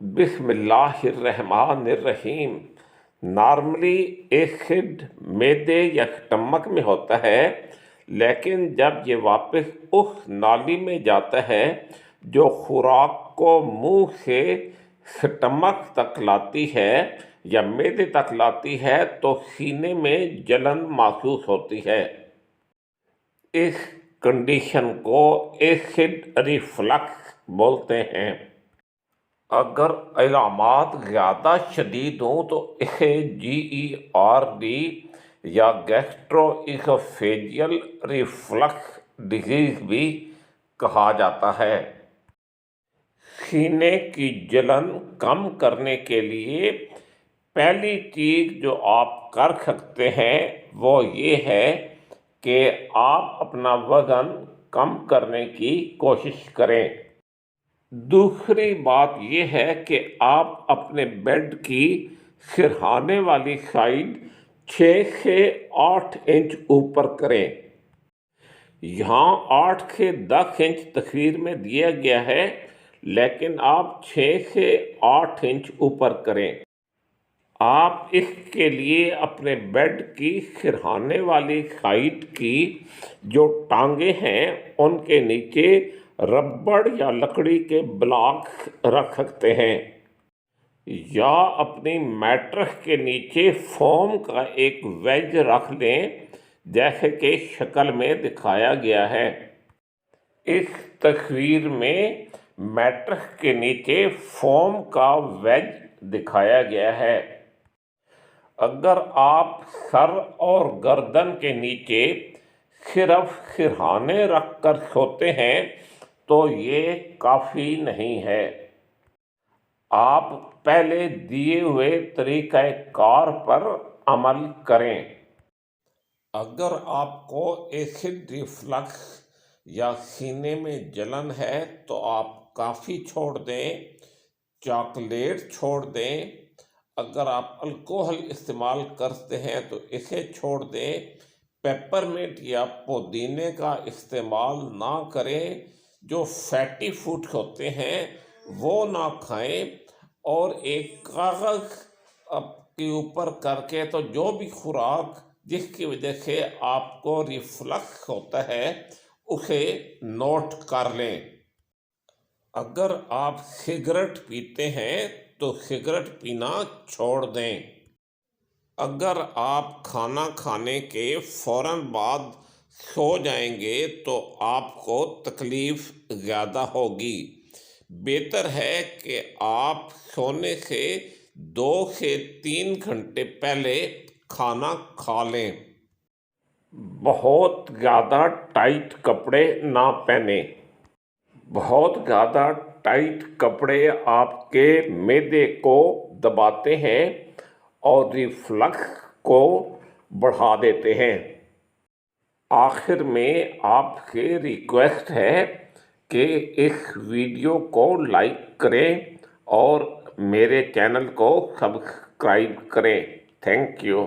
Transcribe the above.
بسم اللہ الرحمن الرحیم۔ نارملی ایسڈ معدے یا اسٹمک میں ہوتا ہے، لیکن جب یہ واپس اس نالی میں جاتا ہے جو خوراک کو منہ سے اسٹمک تک لاتی ہے یا معدے تک لاتی ہے تو سینے میں جلن محسوس ہوتی ہے۔ اس کنڈیشن کو ایسڈ ریفلکس بولتے ہیں۔ اگر علامات زیادہ شدید ہوں تو اسے GERD یا گیسٹرو اسوفیجیل ریفلکس ڈیزیز بھی کہا جاتا ہے۔ سینے کی جلن کم کرنے کے لیے پہلی چیز جو آپ کر سکتے ہیں وہ یہ ہے کہ آپ اپنا وزن کم کرنے کی کوشش کریں۔ دوسری بات یہ ہے کہ آپ اپنے بیڈ کی سرہانے والی سائڈ 6 سے 8 انچ اوپر کریں۔ یہاں 8 سے 10 انچ تصویر میں دیا گیا ہے، لیکن آپ 6 سے 8 انچ اوپر کریں۔ آپ اس کے لیے اپنے بیڈ کی سرہانے والی سائڈ کی جو ٹانگیں ہیں ان کے نیچے ربڑ یا لکڑی کے بلاک رکھ سکتے ہیں، یا اپنی میٹرس کے نیچے فوم کا ایک ویج رکھ لیں جیسے کہ شکل میں دکھایا گیا ہے۔ اس تصویر میں میٹرس کے نیچے فوم کا ویج دکھایا گیا ہے۔ اگر آپ سر اور گردن کے نیچے صرف سرہانے رکھ کر سوتے ہیں تو یہ کافی نہیں ہے۔ آپ پہلے دیے ہوئے طریقہ کار پر عمل کریں۔ اگر آپ کو ایسڈ ریفلکس یا سینے میں جلن ہے تو آپ کافی چھوڑ دیں، چاکلیٹ چھوڑ دیں۔ اگر آپ الکوہل استعمال کرتے ہیں تو اسے چھوڑ دیں۔ پیپرمنٹ یا پودینے کا استعمال نہ کریں۔ جو فیٹی فوڈ ہوتے ہیں وہ نہ کھائیں، اور ایک کاغذ کے اوپر کر کے تو جو بھی خوراک جس کی وجہ سے آپ کو ریفلکس ہوتا ہے اسے نوٹ کر لیں۔ اگر آپ سگریٹ پیتے ہیں تو سگریٹ پینا چھوڑ دیں۔ اگر آپ کھانا کھانے کے فوراً بعد سو جائیں گے تو آپ کو تکلیف زیادہ ہوگی۔ بہتر ہے کہ آپ سونے سے 2 سے 3 گھنٹے پہلے کھانا کھا لیں۔ بہت زیادہ ٹائٹ کپڑے نہ پہنیں۔ بہت زیادہ ٹائٹ کپڑے آپ کے معدے کو دباتے ہیں اور ریفلکس کو بڑھا دیتے ہیں۔ آخر میں آپ سے ریکویسٹ ہے کہ اس ویڈیو کو لائک کریں اور میرے چینل کو سبسکرائب کریں۔ Thank you.